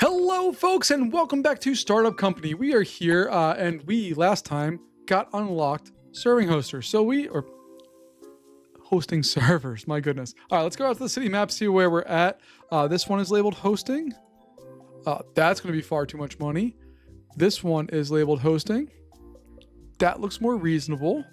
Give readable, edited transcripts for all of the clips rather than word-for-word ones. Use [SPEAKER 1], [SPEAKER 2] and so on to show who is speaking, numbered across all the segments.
[SPEAKER 1] Hello, folks, and welcome back to Startup Company. We are here, and we last time got unlocked serving hosters. So we are hosting servers. My goodness. All right, let's go out to the city map, see where we're at. This one is labeled hosting. That's going to be far too much money. This one is labeled hosting. That looks more reasonable.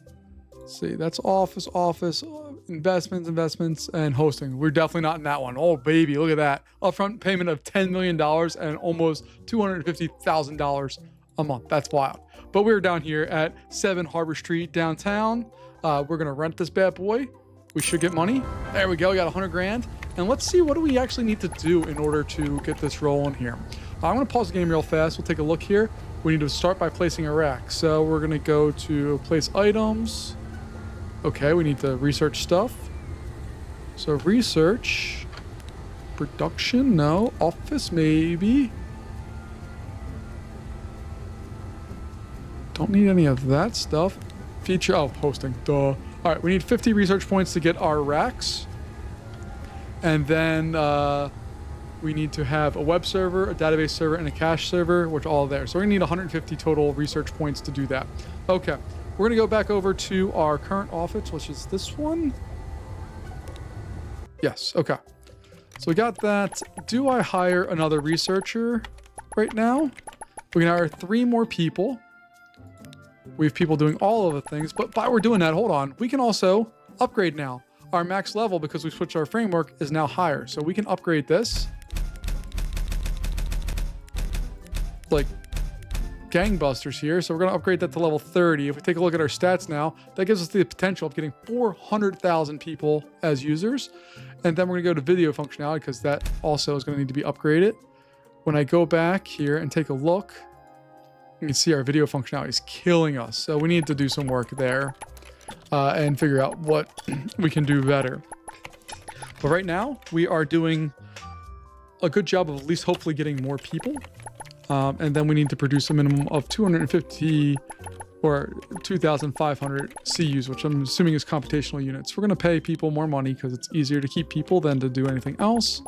[SPEAKER 1] Let's see, that's office, investments, and hosting. We're definitely not in that one. Oh, baby, look at that. Upfront payment of $10 million and almost $250,000 a month. That's wild. But we're down here at 7 Harbor Street downtown. We're going to rent this bad boy. We should get money. There we go. We got 100 grand. And let's see, what do we actually need to do in order to get this rolling here? I'm going to pause the game real fast. We'll take a look here. We need to start by placing a rack. So we're going to go to place items. Okay, we need to research stuff. So research, production, no, office, maybe. Don't need any of that stuff. Feature, oh, hosting, duh. All right, we need 50 research points to get our racks. And then we need to have a web server, a database server, and a cache server, which are all there. So we're gonna need 150 total research points to do that. Okay. We're going to go back over to our current office, which is this one. Yes, okay. So we got that. Do I hire another researcher right now? We can hire 3 more people. We have people doing all of the things, but while we're doing that, hold on. We can also upgrade now. Our max level, because we switched our framework, is now higher. So we can upgrade this. Like gangbusters here. So we're going to upgrade that to level 30. If we take a look at our stats now, that gives us the potential of getting 400,000 people as users. And then we're going to go to video functionality because that also is going to need to be upgraded. When I go back here and take a look, you can see our video functionality is killing us. So we need to do some work there and figure out what we can do better. But right now we are doing a good job of at least hopefully getting more people. And then we need to produce a minimum of 250 or 2,500 CUs, which I'm assuming is computational units. We're going to pay people more money because it's easier to keep people than to do anything else.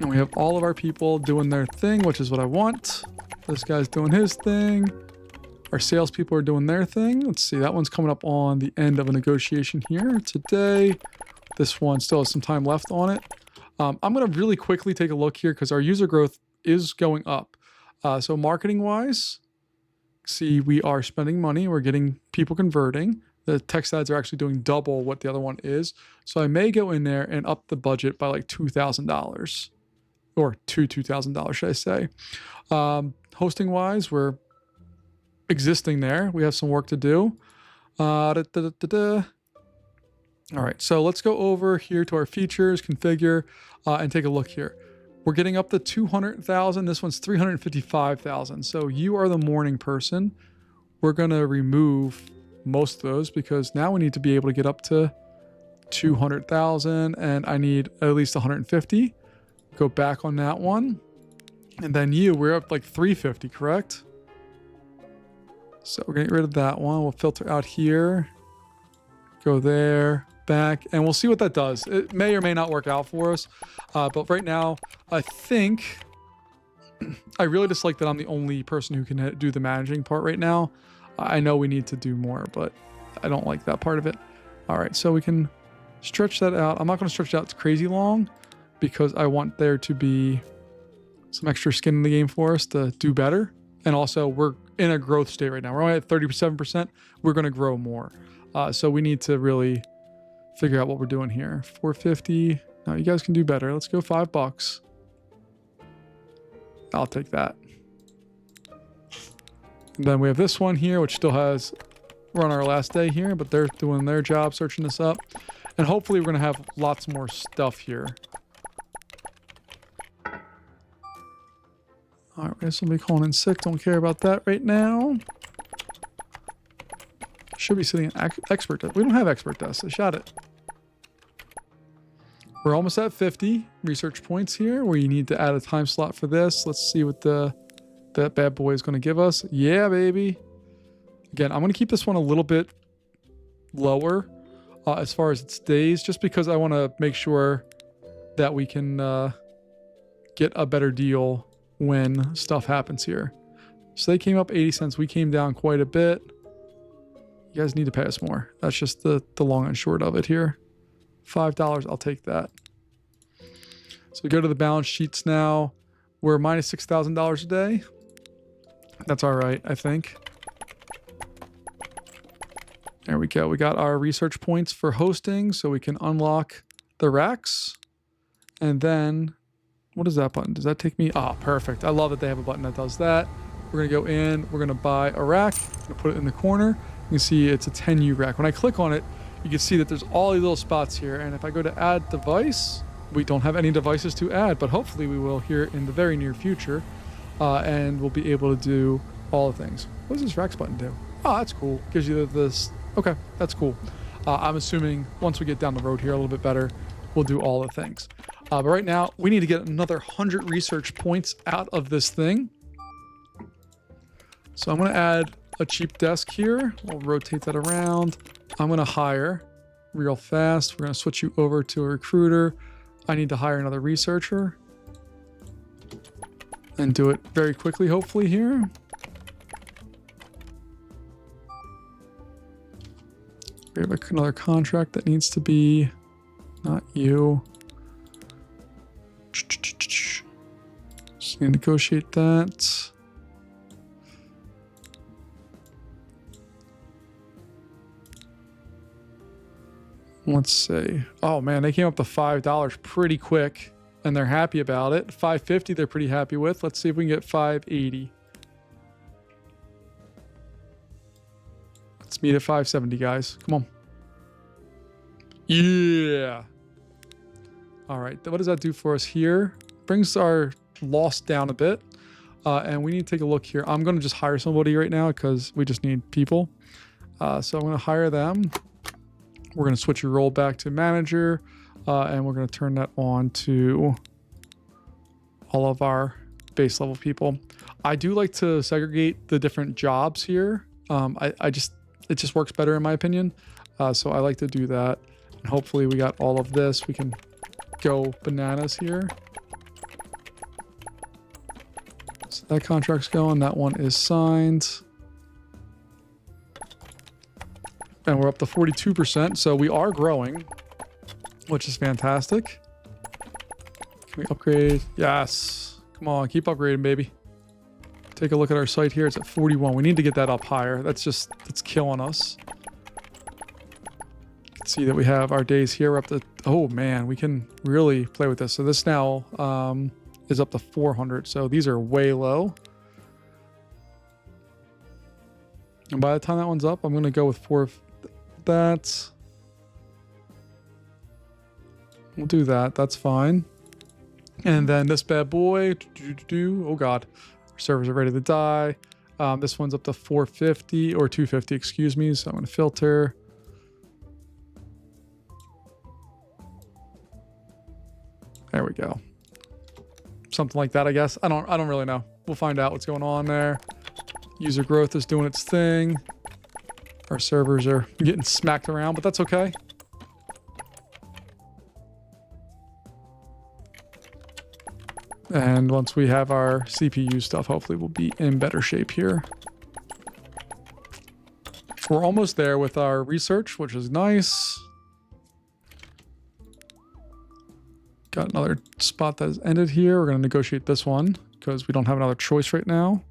[SPEAKER 1] And we have all of our people doing their thing, which is what I want. This guy's doing his thing. Our salespeople are doing their thing. Let's see, that one's coming up on the end of a negotiation here today. This one still has some time left on it. I'm going to really quickly take a look here because our user growth is going up. So marketing wise, see, we are spending money. We're getting people converting. The text ads are actually doing double what the other one is. So I may go in there and up the budget by like $2,000 or $2,000, should I say. Hosting wise, we're existing there. We have some work to do. All right, so let's go over here to our features, configure, and take a look here. We're getting up to 200,000. This one's 355,000. So you are the morning person. We're going to remove most of those because now we need to be able to get up to 200,000 and I need at least 150. Go back on that one. And then we're up like 350, correct? So we're going to get rid of that one. We'll filter out here. Go there. Back, and we'll see what that does. It may or may not work out for us, but right now I think I really dislike that I'm the only person who can do the managing part right now. I know we need to do more, but I don't like that part of it. All right, so we can stretch that out. I'm not going to stretch it out crazy long because I want there to be some extra skin in the game for us to do better. And also we're in a growth state right now. We're only at 37%. We're going to grow more. So we need to really figure out what we're doing here. 450. No, you guys can do better. Let's go $5. I'll take that. And then we have this one here, which still has, we're on our last day here, but they're doing their job searching this up. And hopefully we're going to have lots more stuff here. All right, we have somebody calling in sick. Don't care about that right now. Should be sitting in expert desk. We don't have expert desk. I shot it. We're almost at 50 research points here. We need to add a time slot for this. Let's see what that bad boy is going to give us. Yeah, baby. Again, I'm going to keep this one a little bit lower as far as its days, just because I want to make sure that we can get a better deal when stuff happens here. So they came up 80 cents. We came down quite a bit. You guys need to pay us more. That's just the long and short of it here. $5, I'll take that. So we go to the balance sheets now. We're minus $6,000 a day. That's all right, I think. There we go. We got our research points for hosting, so we can unlock the racks. And then, what is that button? Does that take me? Ah, perfect. I love that they have a button that does that. We're going to go in. We're going to buy a rack. I'm going to put it in the corner. You can see it's a 10U rack. When I click on it, you can see that there's all these little spots here. And if I go to add device, we don't have any devices to add, but hopefully we will here in the very near future. And we'll be able to do all the things. What does this racks button do? Oh, that's cool. Gives you this. Okay, that's cool. I'm assuming once we get down the road here a little bit better, we'll do all the things. But right now, we need to get another 100 research points out of this thing. So I'm going to add a cheap desk here. We'll rotate that around. I'm going to hire real fast. We're going to switch you over to a recruiter. I need to hire another researcher. And do it very quickly, hopefully, here. We have another contract that needs to be not you. Just need to negotiate that. Let's see. Oh man, they came up to $5 pretty quick. And they're happy about it. $5.50 they're pretty happy with. Let's see if we can get $5.80. Let's meet at $5.70, guys. Come on. Yeah. All right. What does that do for us here? Brings our loss down a bit. And we need to take a look here. I'm going to just hire somebody right now because we just need people. So I'm going to hire them. We're going to switch your role back to manager. And we're going to turn that on to all of our base level people. I do like to segregate the different jobs here. It just works better in my opinion. So I like to do that. And hopefully we got all of this. We can go bananas here. So that contract's going. That one is signed. And we're up to 42%. So we are growing, which is fantastic. Can we upgrade? Yes. Come on, keep upgrading, baby. Take a look at our site here. It's at 41. We need to get that up higher. That's killing us. You can see that we have our days here. We're up to, oh man, we can really play with this. So this now is up to 400. So these are way low. And by the time that one's up, I'm going to go with 4 of that. We'll do that. That's fine. And then this bad boy. Oh, God. Our servers are ready to die. This one's up to 450 or 250, excuse me. So I'm going to filter. There we go. Something like that, I guess. I don't really know. We'll find out what's going on there. User growth is doing its thing. Our servers are getting smacked around, but that's okay. And once we have our CPU stuff, hopefully we'll be in better shape here. We're almost there with our research, which is nice. Got another spot that has ended here. We're going to negotiate this one because we don't have another choice right now.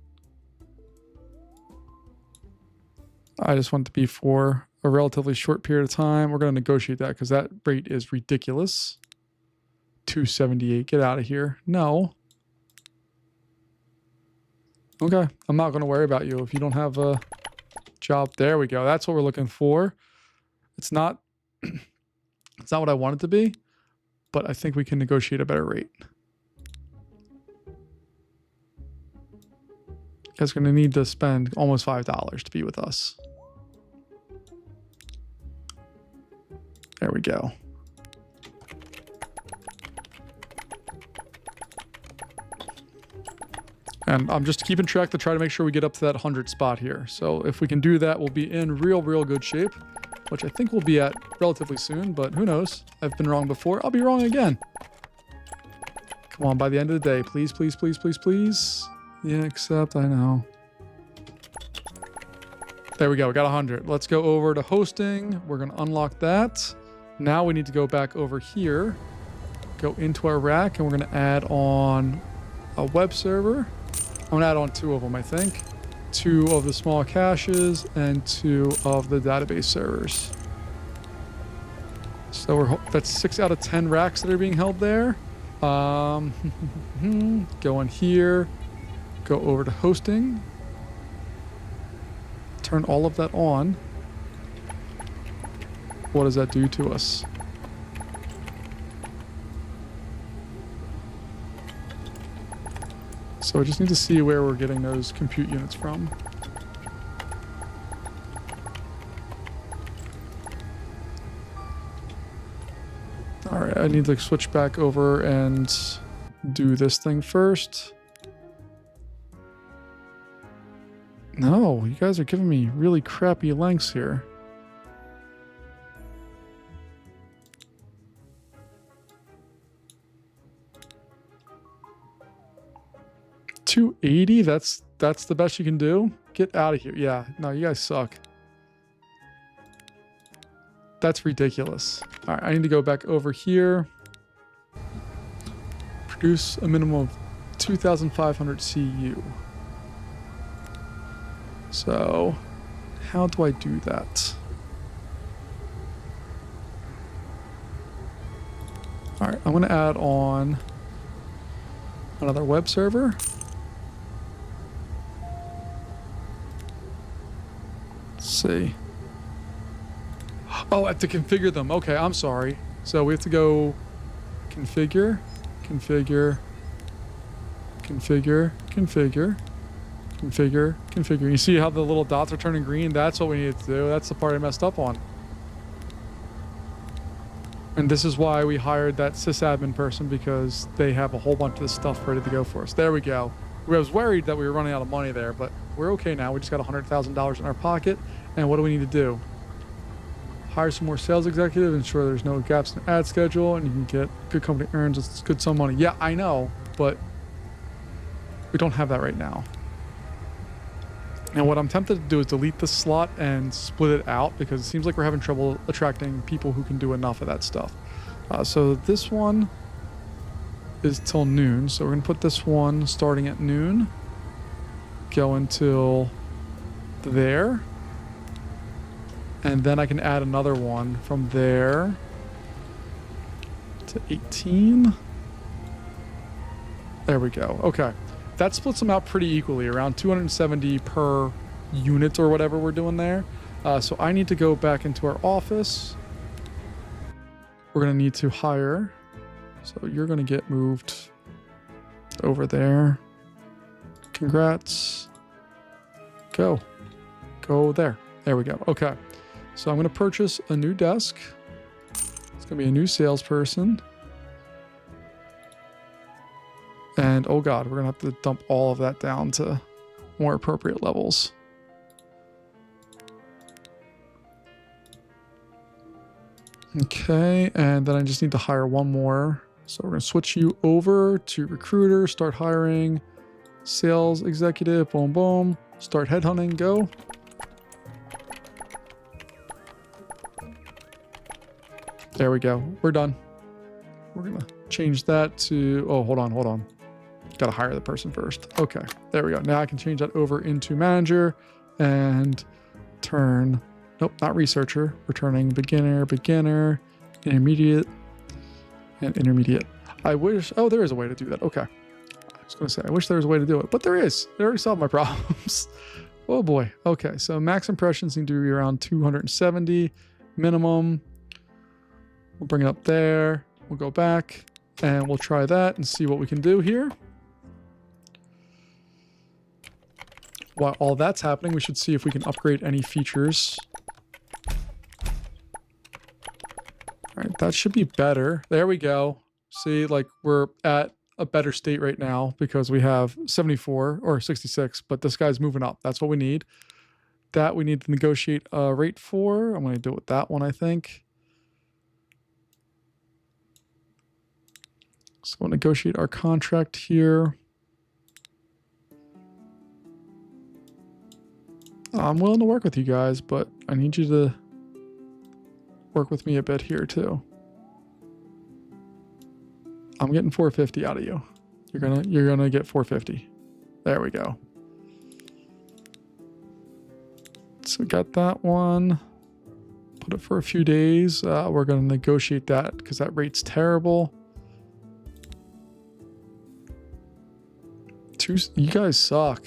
[SPEAKER 1] I just want it to be for a relatively short period of time. We're going to negotiate that because that rate is ridiculous. 278. Get out of here. No. Okay. I'm not going to worry about you if you don't have a job. There we go. That's what we're looking for. It's not what I want it to be, but I think we can negotiate a better rate. You guys are going to need to spend almost $5 to be with us. There we go. And I'm just keeping track to try to make sure we get up to that 100 spot here. So if we can do that, we'll be in real good shape, which I think we'll be at relatively soon, but who knows? I've been wrong before. I'll be wrong again. Come Come on, by the end of the day, please, please, please, please, please. Yeah, accept, I know. There we go, we got 100. Let's go over to hosting. We're gonna unlock that. Now we need to go back over here, go into our rack, and we're gonna add on a web server. I'm gonna add on 2 of them, I think. 2 of the small caches and 2 of the database servers. So that's 6 out of 10 racks that are being held there. Go in here, go over to hosting, turn all of that on. What does that do to us? So I just need to see where we're getting those compute units from. All right, I need to switch back over and do this thing first. No, you guys are giving me really crappy lengths here. $280? That's the best you can do? Get out of here. Yeah, no, you guys suck. That's ridiculous. All right, I need to go back over here. Produce a minimum of 2,500 CU. So, how do I do that? All right, I'm going to add on another web server. Let's see. Oh, I have to configure them. Okay, I'm sorry. So we have to go configure, configure, configure, configure, configure, configure. You see how the little dots are turning green? That's what we need to do. That's the part I messed up on. And this is why we hired that sysadmin person, because they have a whole bunch of this stuff ready to go for us. There we go. I was worried that we were running out of money there, but we're okay now. We just got $100,000 in our pocket. And what do we need to do? Hire some more sales executives, ensure there's no gaps in the ad schedule, and you can get good company earns a good sum of money. Yeah, I know, but we don't have that right now. And what I'm tempted to do is delete this slot and split it out, because it seems like we're having trouble attracting people who can do enough of that stuff. So this one is till noon. So we're going to put this one starting at noon, go until there. And then I can add another one from there to 18. There we go. Okay. That splits them out pretty equally, around 270 per unit or whatever we're doing there. So I need to go back into our office. We're going to need to hire. So you're going to get moved over there. Congrats. Go. Go there. There we go. Okay. So I'm going to purchase a new desk. It's going to be a new salesperson. And oh god, we're going to have to dump all of that down to more appropriate levels. Okay, and then I just need to hire one more. So we're going to switch you over to recruiter, start hiring, sales executive, boom, boom, start headhunting, go. There we go. We're done. We're going to change that to... Oh, hold on. Got to hire the person first. Okay. There we go. Now I can change that over into manager and turn... Nope, not researcher. We're turning beginner, intermediate, and intermediate. I wish... Oh, there is a way to do that. Okay. I was going to say, I wish there was a way to do it. But there is. It already solved my problems. Oh, boy. Okay. So max impressions need to be around 270 minimum. We'll bring it up there. We'll go back and we'll try that and see what we can do here. While all that's happening, we should see if we can upgrade any features. All right, that should be better. There we go. See, like we're at a better state right now because we have 74 or 66, but this guy's moving up. That's what we need. That we need to negotiate a rate for. I'm going to do it with that one, I think. So we'll negotiate our contract here. I'm willing to work with you guys, but I need you to work with me a bit here too. I'm getting 450 out of you. You're gonna get 450. There we go. So we got that one. Put it for a few days. We're gonna negotiate that because that rate's terrible. You guys suck.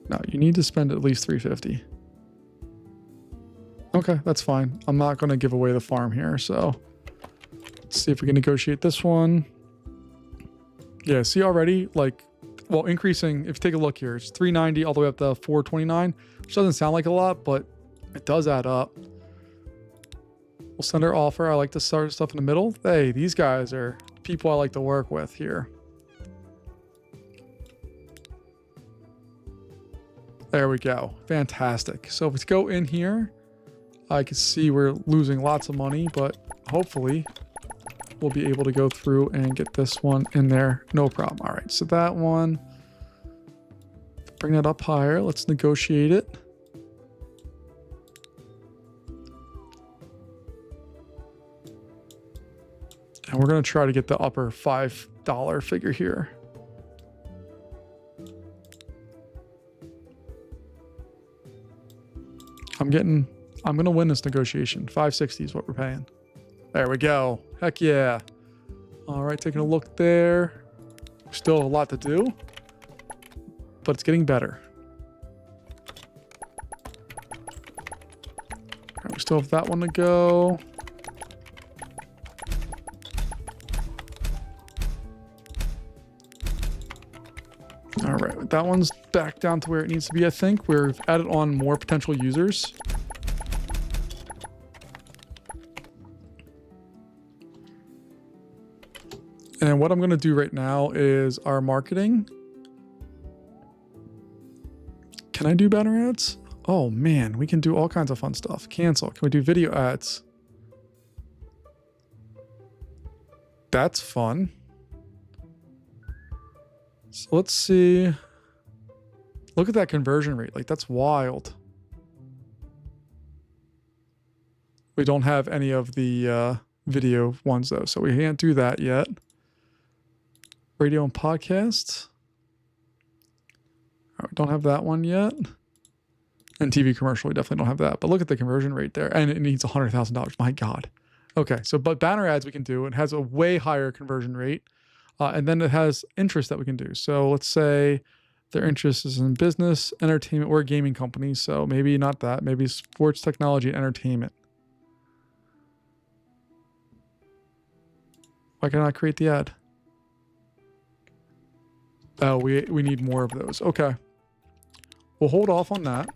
[SPEAKER 1] No, you need to spend at least 350. Okay, that's fine. I'm not going to give away the farm here, so let's see if we can negotiate this one. Yeah, see already, like, well, increasing, if you take a look here, it's 390 all the way up to 429, which doesn't sound like a lot, but it does add up. We'll send our offer. I like to start stuff in the middle. Hey, these guys are people I like to work with here. There we go. Fantastic. So if we go in here, I can see we're losing lots of money, but hopefully we'll be able to go through and get this one in there. No problem. All right. So that one, bring that up higher. Let's negotiate it. And we're going to try to get the upper $5 figure here. I'm going to win this negotiation. 560 is what we're paying. There we go. Heck yeah. All right, taking a look there. Still a lot to do, but it's getting better. All right, we still have that one to go. All right, that one's back down to where it needs to be, I think. We've added on more potential users. And what I'm going to do right now is our marketing. Can I do banner ads? Oh man, we can do all kinds of fun stuff. Cancel. Can we do video ads? That's fun. So let's see. Look at that conversion rate. Like, that's wild. We don't have any of the video ones though, so we can't do that yet. Radio and podcasts. We don't have that one yet. And TV commercial, we definitely don't have that. But look at the conversion rate there. And it needs $100,000. My God. Okay, so but banner ads we can do. It has a way higher conversion rate. And then it has interest that we can do. So let's say their interest is in business, entertainment, or a gaming company. So maybe not that. Maybe sports, technology, and entertainment. Why can't I create the ad? Oh, we need more of those. Okay. We'll hold off on that.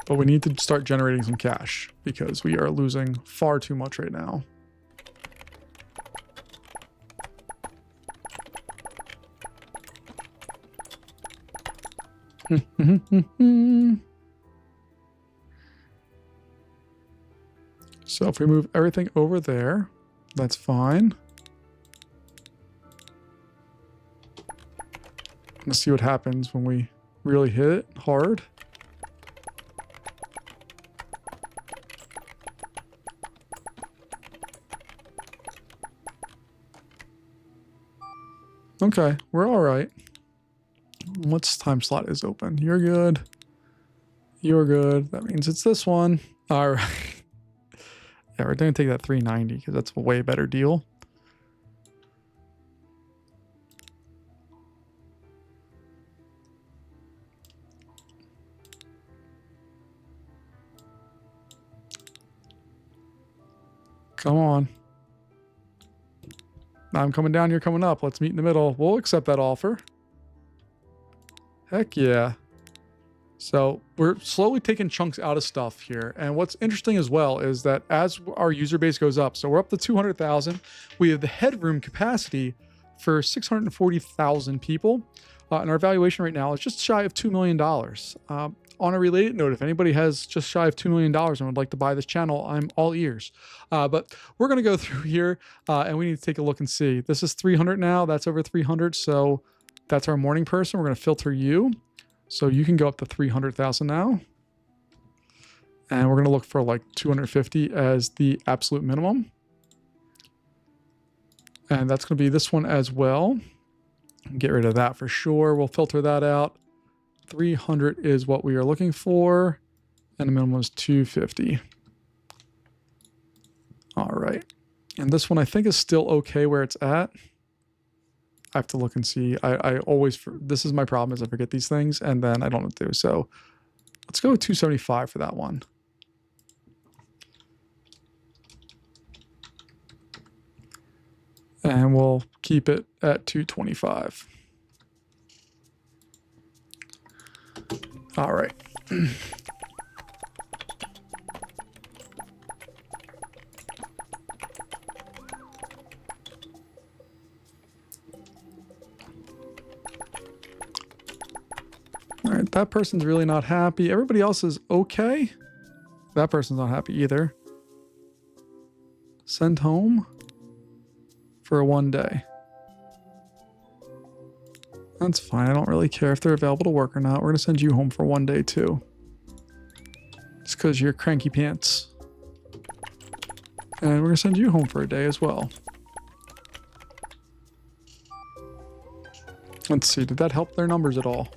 [SPEAKER 1] But we need to start generating some cash because we are losing far too much right now. So if we move everything over there, that's fine. Let's see what happens when we really hit it hard. Okay, we're all right. What's time slot is open? You're good. You're good. That means it's this one. All right. Yeah, we're going to take that 390 because that's a way better deal. Come on. I'm coming down, you're coming up. Let's meet in the middle. We'll accept that offer. Heck yeah. So we're slowly taking chunks out of stuff here. And what's interesting as well is that as our user base goes up, so we're up to 200,000, we have the headroom capacity for 640,000 people. And our valuation right now is just shy of $2 million. on a related note, if anybody has just shy of $2 million and would like to buy this channel, I'm all ears. But we're going to go through here and we need to take a look and see. This is 300 now. That's over 300. So that's our morning person. We're going to filter you. So you can go up to 300,000 now. And we're going to look for like 250 as the absolute minimum. And that's going to be this one as well. Get rid of that for sure. We'll filter that out. 300 is what we are looking for. And the minimum is 250. All right. And this one I think is still okay where it's at. I have to look and see. I always, this is my problem is I forget these things and then I don't know what to do. So let's go with 275 for that one. And we'll keep it at 225. All right. All right, that person's really not happy. Everybody else is okay. That person's not happy either. Send home for 1 day. That's fine. I don't really care if they're available to work or not. We're going to send you home for 1 day too. Just because you're cranky pants. And we're going to send you home for a day as well. Let's see. Did that help their numbers at all?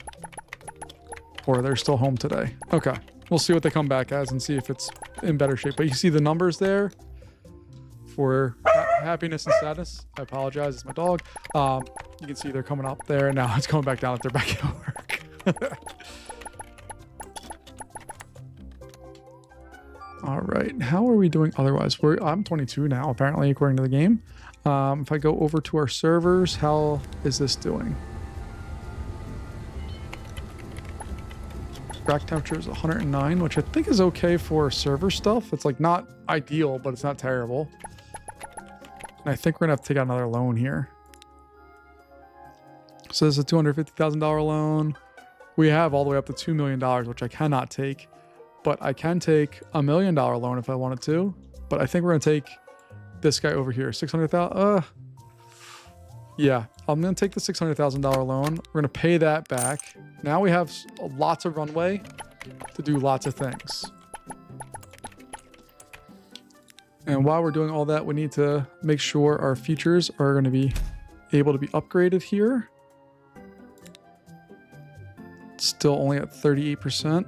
[SPEAKER 1] Or they're still home today? Okay. We'll see what they come back as and see if it's in better shape. But you see the numbers there for happiness and sadness. I apologize. It's my dog. You can see they're coming up there. And now it's coming back down if they're back at work. All right. How are we doing otherwise? I'm 22 now, apparently, according to the game. If I go over to our servers, how is this doing? Rack temperature is 109, which I think is okay for server stuff. It's like not ideal, but it's not terrible. And I think we're gonna have to take out another loan here. So this is a $250,000 loan. We have all the way up to $2 million, which I cannot take, but I can take $1 million loan if I wanted to. But I think we're gonna take this guy over here, 600,000. Yeah, I'm gonna take the $600,000 loan. We're gonna pay that back. Now we have lots of runway to do lots of things. And while we're doing all that, we need to make sure our features are going to be able to be upgraded here. Still only at 38%.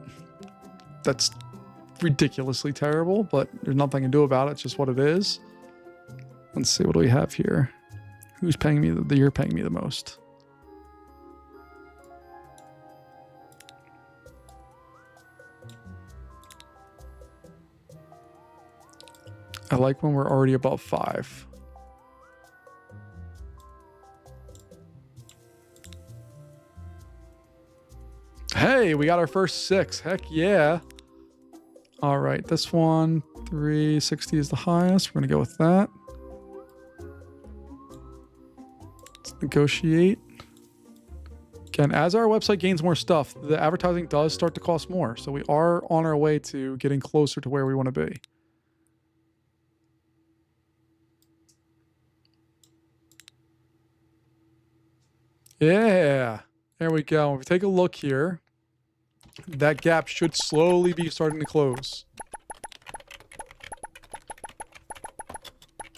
[SPEAKER 1] That's ridiculously terrible, but there's nothing I can do about it. It's just what it is. Let's see, what do we have here? Who's paying me? You're paying me the most. I like when we're already above 5. Hey, we got our first 6. Heck yeah. All right, this one, 360 is the highest. We're going to go with that. Let's negotiate. Again, as our website gains more stuff, the advertising does start to cost more. So we are on our way to getting closer to where we want to be. Yeah, there we go. If we take a look here, that gap should slowly be starting to close.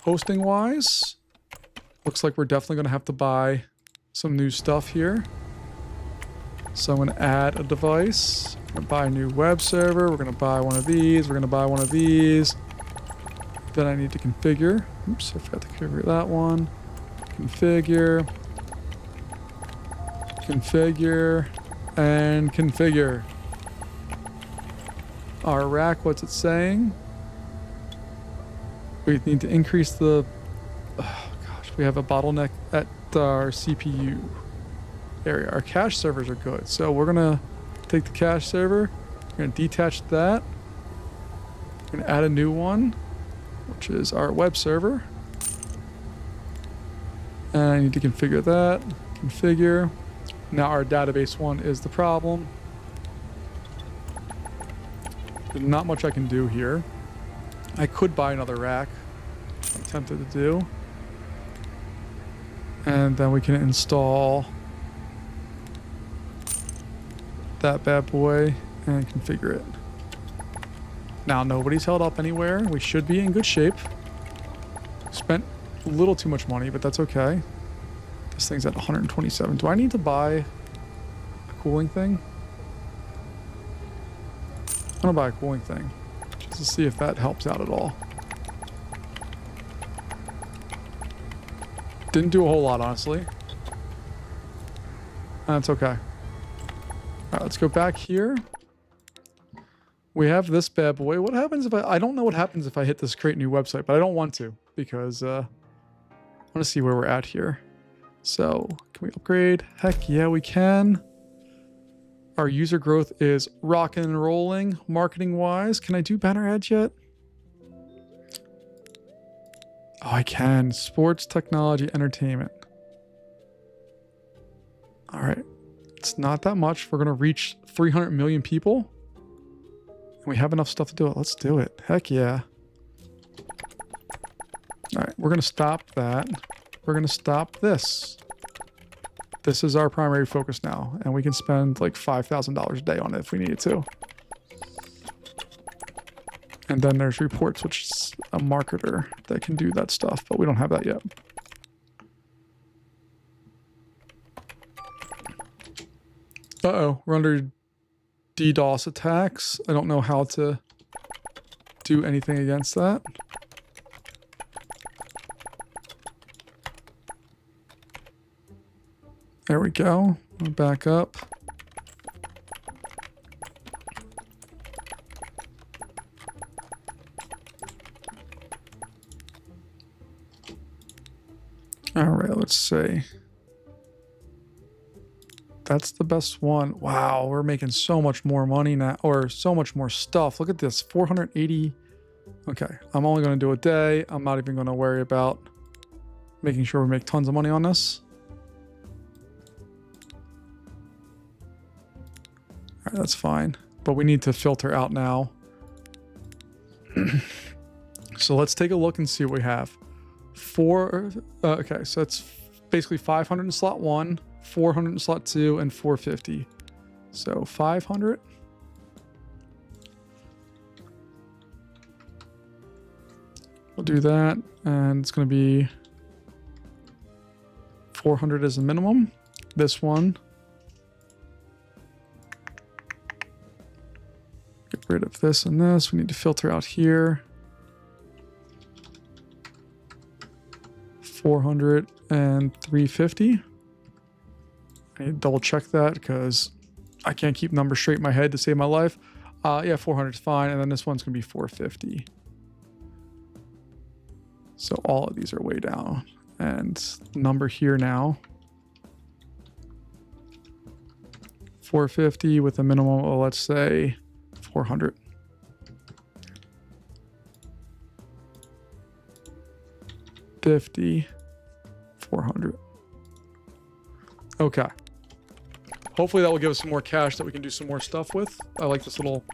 [SPEAKER 1] Hosting wise, looks like we're definitely going to have to buy some new stuff here. So I'm going to add a device. I'm going to buy a new web server. We're going to buy one of these. We're going to buy one of these. Then I need to configure. Oops, I forgot to configure that one. Configure. Configure and configure. Our rack, what's it saying? We need to increase the, oh gosh, we have a bottleneck at our CPU area. Our cache servers are good. So we're gonna take the cache server, we're gonna detach that. We're gonna add a new one, which is our web server. And I need to configure that, configure. Now our database one is the problem. There's not much I can do here. I could buy another rack. I'm tempted to do. And then we can install that bad boy and configure it. Now, nobody's held up anywhere. We should be in good shape. Spent a little too much money, but that's okay. This thing's at 127. Do I need to buy a cooling thing? I'm gonna buy a cooling thing just to see if that helps out at all. Didn't do a whole lot, honestly. That's okay. All right, let's go back here. We have this bad boy. What happens if I don't know what happens if I hit this create new website, but I don't want to because I want to see where we're at here. So can we upgrade? Heck yeah, we can. Our user growth is rocking and rolling marketing wise. Can I do banner ads yet? Oh, I can. Sports, technology, entertainment. All right. It's not that much. We're going to reach 300 million people. And we have enough stuff to do it. Let's do it. Heck yeah. All right. We're going to stop that. We're going to stop this. This is our primary focus now. And we can spend like $5,000 a day on it if we needed to. And then there's reports, which is a marketer that can do that stuff, but we don't have that yet. Uh-oh, we're under DDoS attacks. I don't know how to do anything against that. There we go. We'll back up. All right, let's see. That's the best one. Wow, we're making so much more money now, or so much more stuff. Look at this, 480. Okay, I'm only going to do a day. I'm not even going to worry about making sure we make tons of money on this. All right, that's fine. But we need to filter out now. So let's take a look and see what we have. Okay, so it's basically 500 in slot 1, 400 in slot 2, and 450. So 500. We'll do that, and it's going to be 400 as a minimum. This one. Get rid of this and this. We need to filter out here. 400 and 350. I need to double check that because I can't keep numbers straight in my head to save my life. Yeah, 400 is fine. And then this one's going to be 450. So all of these are way down. And number here now. 450 with a minimum of, let's say, 400. $50, 400. Okay. Hopefully that will give us some more cash that we can do some more stuff with. I like this little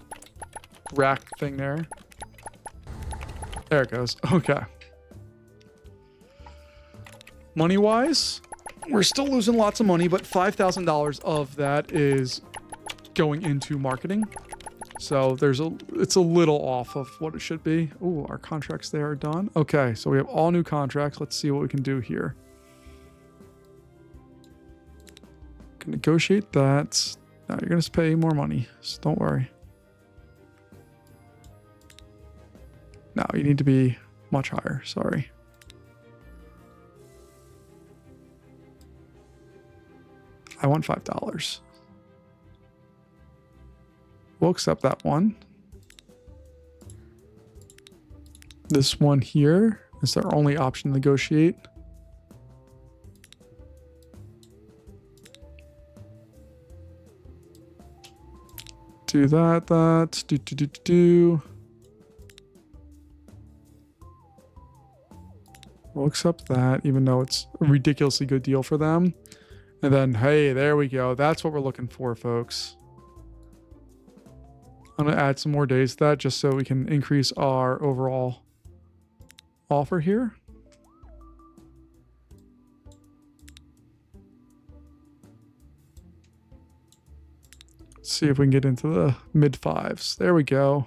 [SPEAKER 1] rack thing there. There it goes. Okay. Money-wise, we're still losing lots of money, but $5,000 of that is going into marketing. So it's a little off of what it should be. Ooh, our contracts there are done. Okay, so we have all new contracts. Let's see what we can do here. Can negotiate that. Now you're going to pay more money, so don't worry. No, you need to be much higher. Sorry. I want $5. We'll accept that one. This one here is our only option to negotiate. Do that, do. We'll accept that, even though it's a ridiculously good deal for them. And then, hey, there we go. That's what we're looking for, folks. I'm going to add some more days to that just so we can increase our overall offer here. Let's see if we can get into the mid 5s. There we go.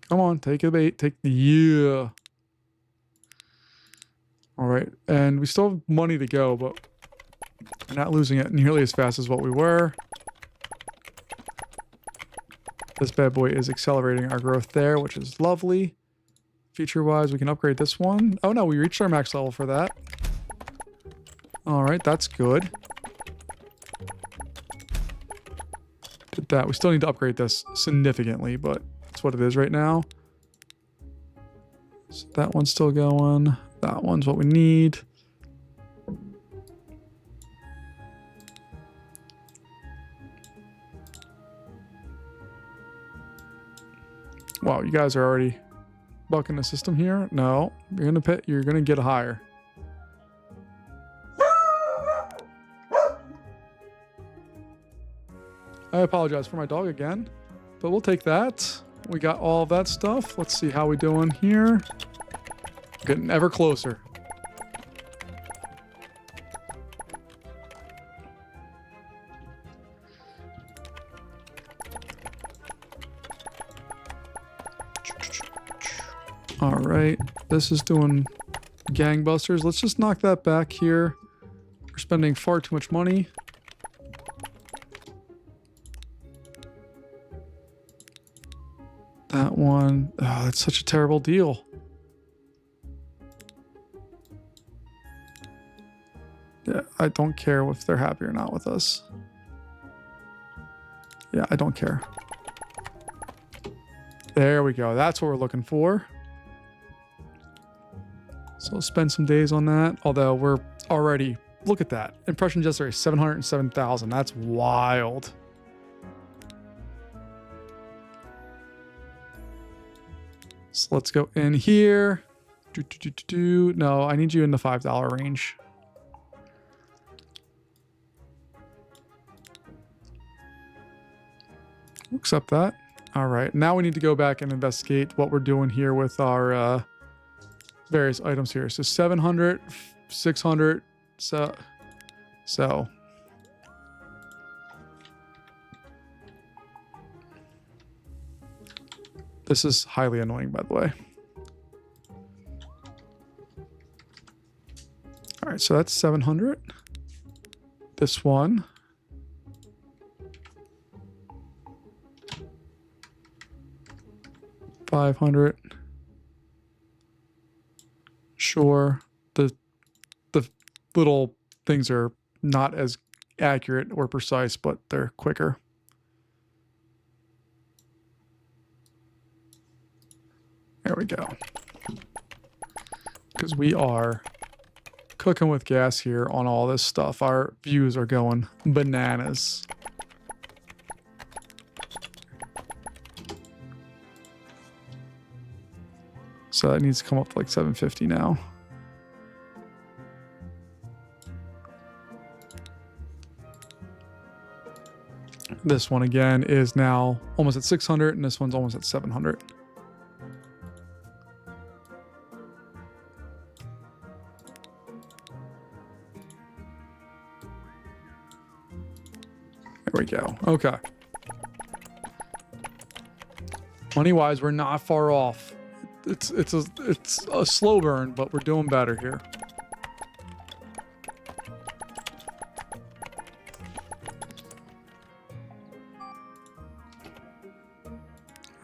[SPEAKER 1] Come on, take a bait. Take the yeah. All right, and we still have money to go, but we're not losing it nearly as fast as what we were. This bad boy is accelerating our growth there, which is lovely. Feature-wise, we can upgrade this one. Oh no, we reached our max level for that. All right, that's good. Did that. We still need to upgrade this significantly, but that's what it is right now. So that one's still going. That one's what we need. Wow, you guys are already bucking the system here. No, you're gonna get higher. I apologize for my dog again, but we'll take that. We got all of that stuff. Let's see how we doing here. Getting ever closer. All right, this is doing gangbusters. Let's just knock that back here. We're spending far too much money. That one, oh, that's such a terrible deal. Yeah, I don't care if they're happy or not with us. Yeah, I don't care. There we go. That's what we're looking for. So we'll spend some days on that. Although we're already, look at that. Impression gesture is 707,000. That's wild. So let's go in here. No, I need you in the $5 range. Accept that. All right. Now we need to go back and investigate what we're doing here with our various items here. So 700, 600. So this is highly annoying, by the way. All right, so that's 700. This one. $500. Sure. The little things are not as accurate or precise, but they're quicker. There we go. Because we are cooking with gas here on all this stuff. Our views are going bananas. So that needs to come up to like 750 now. This one again is now almost at 600 and this one's almost at 700. There we go. Okay. Money-wise, we're not far off. It's a slow burn, but we're doing better here.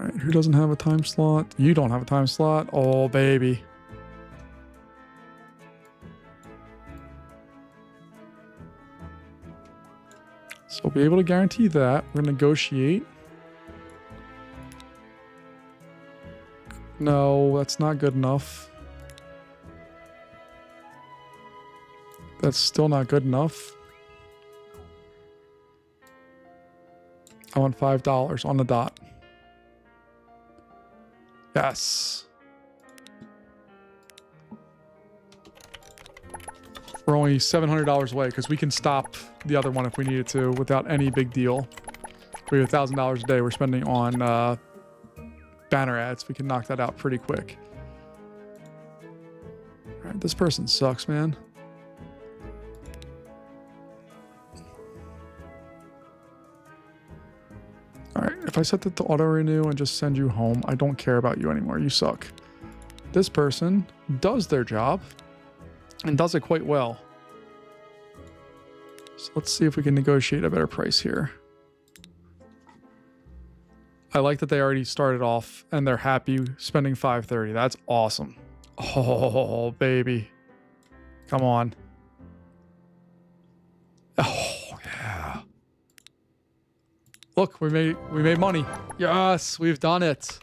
[SPEAKER 1] All right, who doesn't have a time slot? You don't have a time slot. Oh, baby. So we'll be able to guarantee that. We're going to negotiate. No, that's not good enough. That's still not good enough. I want $5 on the dot. Yes. We're only $700 away because we can stop the other one if we needed to without any big deal. We have $1,000 a day we're spending on banner ads. We can knock that out pretty quick. All right, this person sucks, man. All right, if I set that to auto renew and just send you home, I don't care about you anymore. You suck. This person does their job and does it quite well. So let's see if we can negotiate a better price here. I like that they already started off and they're happy spending $530. That's awesome. Oh, baby. Come on. Oh, yeah. Look, we made money. Yes, we've done it.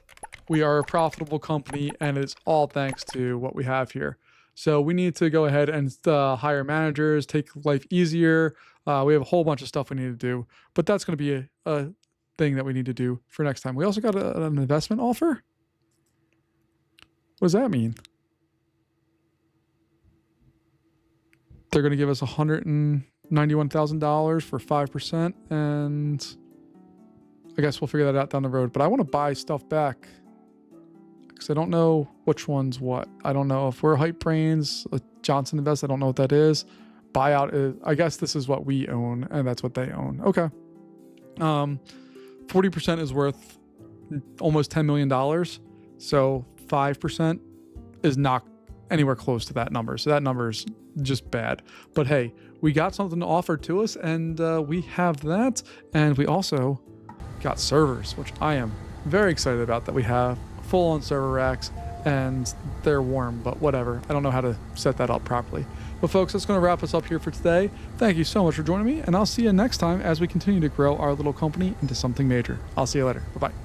[SPEAKER 1] We are a profitable company, and it's all thanks to what we have here. So we need to go ahead and hire managers, take life easier. We have a whole bunch of stuff we need to do, but that's going to be a thing that we need to do for next time. We also got an investment offer. What does that mean? They're going to give us $191,000 for 5%, and I guess we'll figure that out down the road. But I want to buy stuff back because I don't know which one's what. I don't know if we're Hype Brains, Johnson Invest. I don't know what that is. Buyout is, I guess this is what we own, and that's what they own. Okay. 40% is worth almost $10 million. So 5% is not anywhere close to that number. So that number is just bad. But hey, we got something offered to us, and we have that. And we also got servers, which I am very excited about, that we have full-on server racks, and they're warm, but whatever. I don't know how to set that up properly. But folks, that's going to wrap us up here for today. Thank you so much for joining me, and I'll see you next time as we continue to grow our little company into something major. I'll see you later. Bye-bye.